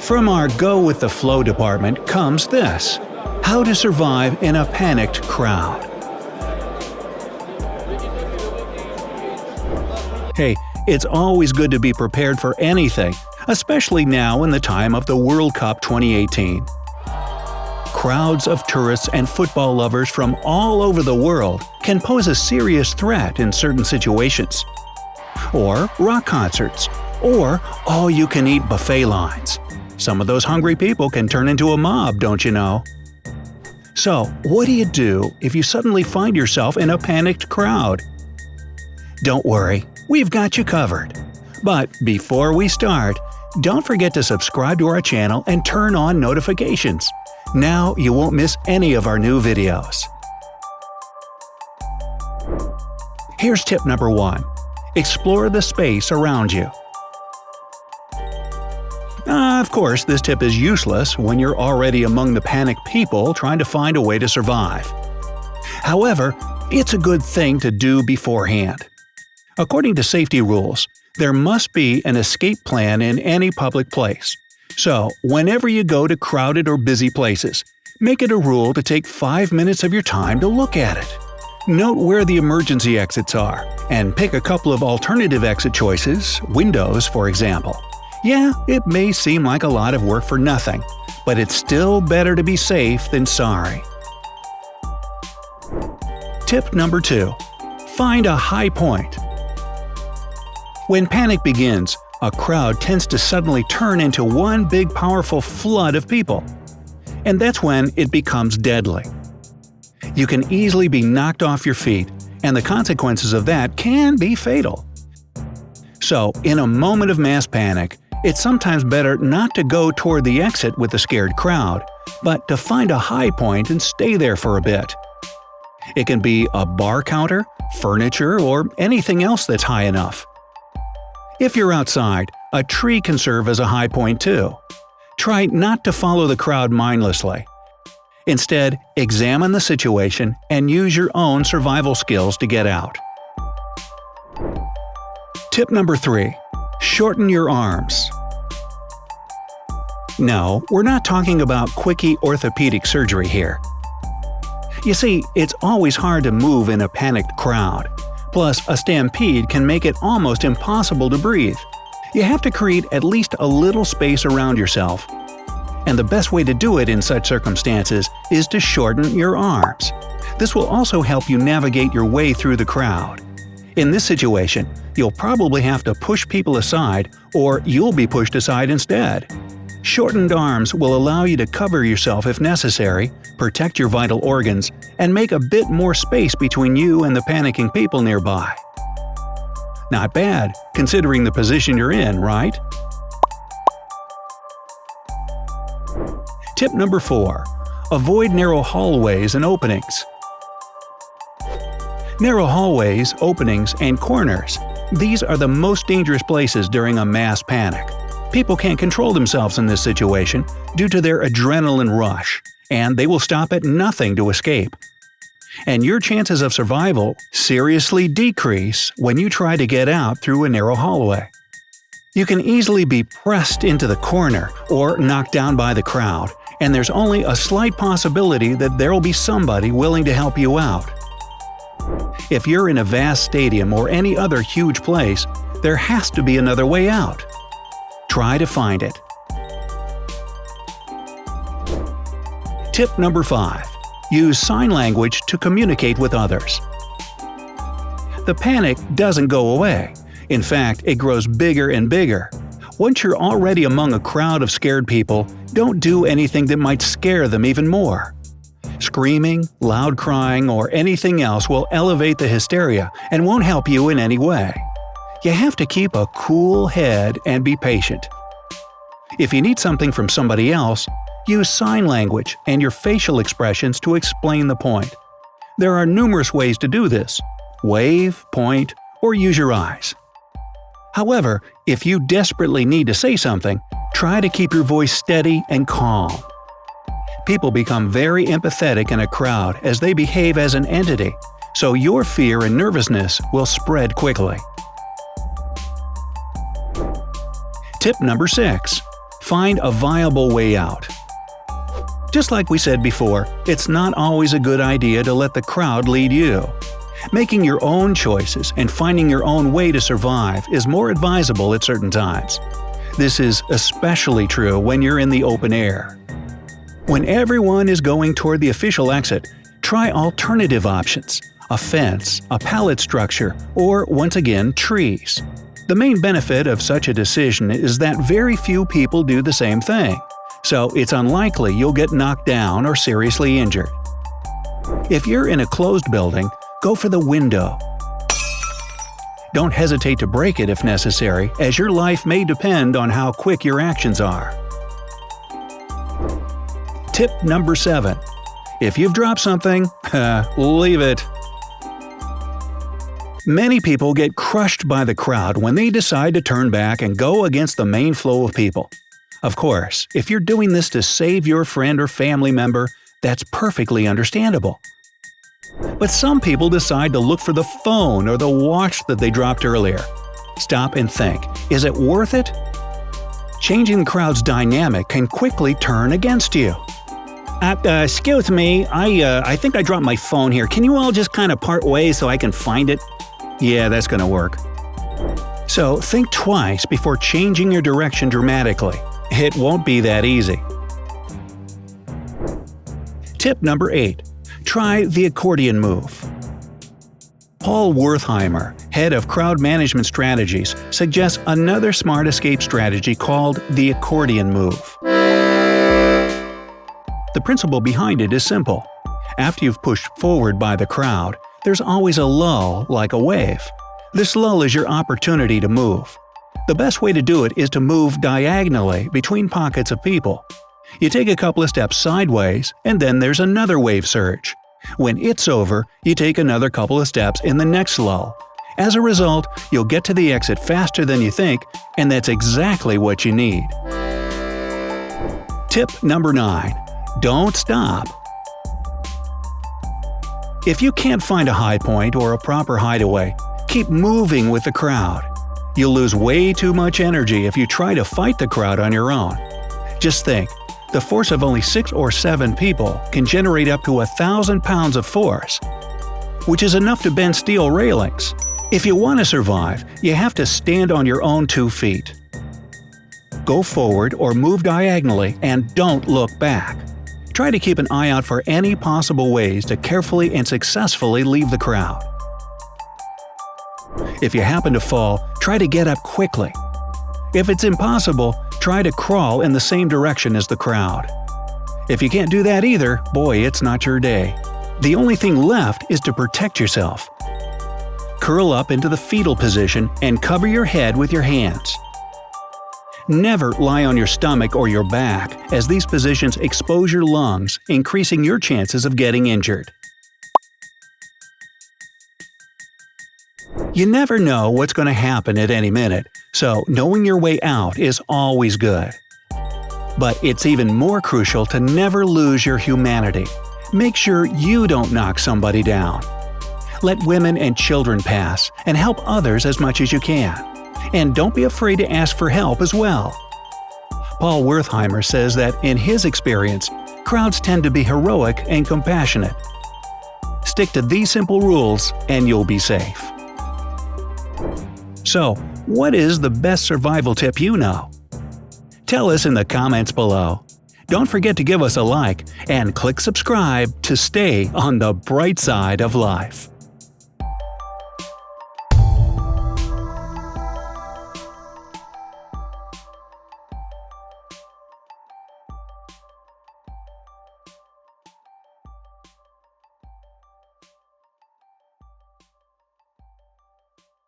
From our Go with the Flow department comes this: how to survive in a panicked crowd. Hey, it's always good to be prepared for anything, especially now in the time of the World Cup 2018. Crowds of tourists and football lovers from all over the world can pose a serious threat in certain situations. Or rock concerts, or all-you-can-eat buffet lines. Some of those hungry people can turn into a mob, don't you know? So, what do you do if you suddenly find yourself in a panicked crowd? Don't worry, we've got you covered. But before we start, don't forget to subscribe to our channel and turn on notifications. Now you won't miss any of our new videos. Here's tip number 1. Explore the space around you. Of course, this tip is useless when you're already among the panicked people trying to find a way to survive. However, it's a good thing to do beforehand. According to safety rules, there must be an escape plan in any public place. So, whenever you go to crowded or busy places, make it a rule to take 5 minutes of your time to look at it. Note where the emergency exits are, and pick a couple of alternative exit choices, windows for example. Yeah, it may seem like a lot of work for nothing, but it's still better to be safe than sorry. Tip number 2. Find a high point. When panic begins, a crowd tends to suddenly turn into one big powerful flood of people. And that's when it becomes deadly. You can easily be knocked off your feet, and the consequences of that can be fatal. So, in a moment of mass panic, it's sometimes better not to go toward the exit with the scared crowd, but to find a high point and stay there for a bit. It can be a bar counter, furniture, or anything else that's high enough. If you're outside, a tree can serve as a high point too. Try not to follow the crowd mindlessly. Instead, examine the situation and use your own survival skills to get out. Tip number 3. Shorten your arms. No, we're not talking about quickie orthopedic surgery here. You see, it's always hard to move in a panicked crowd. Plus, a stampede can make it almost impossible to breathe. You have to create at least a little space around yourself. And the best way to do it in such circumstances is to shorten your arms. This will also help you navigate your way through the crowd. In this situation, you'll probably have to push people aside, or you'll be pushed aside instead. Shortened arms will allow you to cover yourself if necessary, protect your vital organs, and make a bit more space between you and the panicking people nearby. Not bad, considering the position you're in, right? Tip number 4. Avoid narrow hallways and openings. Narrow hallways, openings, and corners. These are the most dangerous places during a mass panic. People can't control themselves in this situation due to their adrenaline rush, and they will stop at nothing to escape. And your chances of survival seriously decrease when you try to get out through a narrow hallway. You can easily be pressed into the corner or knocked down by the crowd, and there's only a slight possibility that there will be somebody willing to help you out. If you're in a vast stadium or any other huge place, there has to be another way out. Try to find it. Tip number 5. Use sign language to communicate with others. The panic doesn't go away. In fact, it grows bigger and bigger. Once you're already among a crowd of scared people, don't do anything that might scare them even more. Screaming, loud crying, or anything else will elevate the hysteria and won't help you in any way. You have to keep a cool head and be patient. If you need something from somebody else, use sign language and your facial expressions to explain the point. There are numerous ways to do this: wave, point, or use your eyes. However, if you desperately need to say something, try to keep your voice steady and calm. People become very empathetic in a crowd as they behave as an entity, so your fear and nervousness will spread quickly. Tip number 6. Find a viable way out. Just like we said before, it's not always a good idea to let the crowd lead you. Making your own choices and finding your own way to survive is more advisable at certain times. This is especially true when you're in the open air. When everyone is going toward the official exit, try alternative options: a fence, a pallet structure, or, once again, trees. The main benefit of such a decision is that very few people do the same thing, so it's unlikely you'll get knocked down or seriously injured. If you're in a closed building, go for the window. Don't hesitate to break it if necessary, as your life may depend on how quick your actions are. Tip number 7. If you've dropped something, leave it. Many people get crushed by the crowd when they decide to turn back and go against the main flow of people. Of course, if you're doing this to save your friend or family member, that's perfectly understandable. But some people decide to look for the phone or the watch that they dropped earlier. Stop and think, is it worth it? Changing the crowd's dynamic can quickly turn against you. Excuse me, I think I dropped my phone here. Can you all just kind of part ways so I can find it? Yeah, that's gonna work. So think twice before changing your direction dramatically. It won't be that easy. Tip number 8. Try the accordion move. Paul Wertheimer, head of crowd management strategies, suggests another smart escape strategy called the accordion move. The principle behind it is simple. After you've pushed forward by the crowd, there's always a lull, like a wave. This lull is your opportunity to move. The best way to do it is to move diagonally between pockets of people. You take a couple of steps sideways, and then there's another wave surge. When it's over, you take another couple of steps in the next lull. As a result, you'll get to the exit faster than you think, and that's exactly what you need. Tip number 9. Don't stop. If you can't find a high point or a proper hideaway, keep moving with the crowd. You'll lose way too much energy if you try to fight the crowd on your own. Just think, the force of only 6 or 7 people can generate up to 1,000 pounds of force, which is enough to bend steel railings. If you want to survive, you have to stand on your own 2 feet. Go forward or move diagonally and don't look back. Try to keep an eye out for any possible ways to carefully and successfully leave the crowd. If you happen to fall, try to get up quickly. If it's impossible, try to crawl in the same direction as the crowd. If you can't do that either, boy, it's not your day. The only thing left is to protect yourself. Curl up into the fetal position and cover your head with your hands. Never lie on your stomach or your back, as these positions expose your lungs, increasing your chances of getting injured. You never know what's going to happen at any minute, so knowing your way out is always good. But it's even more crucial to never lose your humanity. Make sure you don't knock somebody down. Let women and children pass, and help others as much as you can. And don't be afraid to ask for help as well. Paul Wertheimer says that in his experience, crowds tend to be heroic and compassionate. Stick to these simple rules and you'll be safe. So, what is the best survival tip you know? Tell us in the comments below. Don't forget to give us a like and click subscribe to stay on the bright side of life.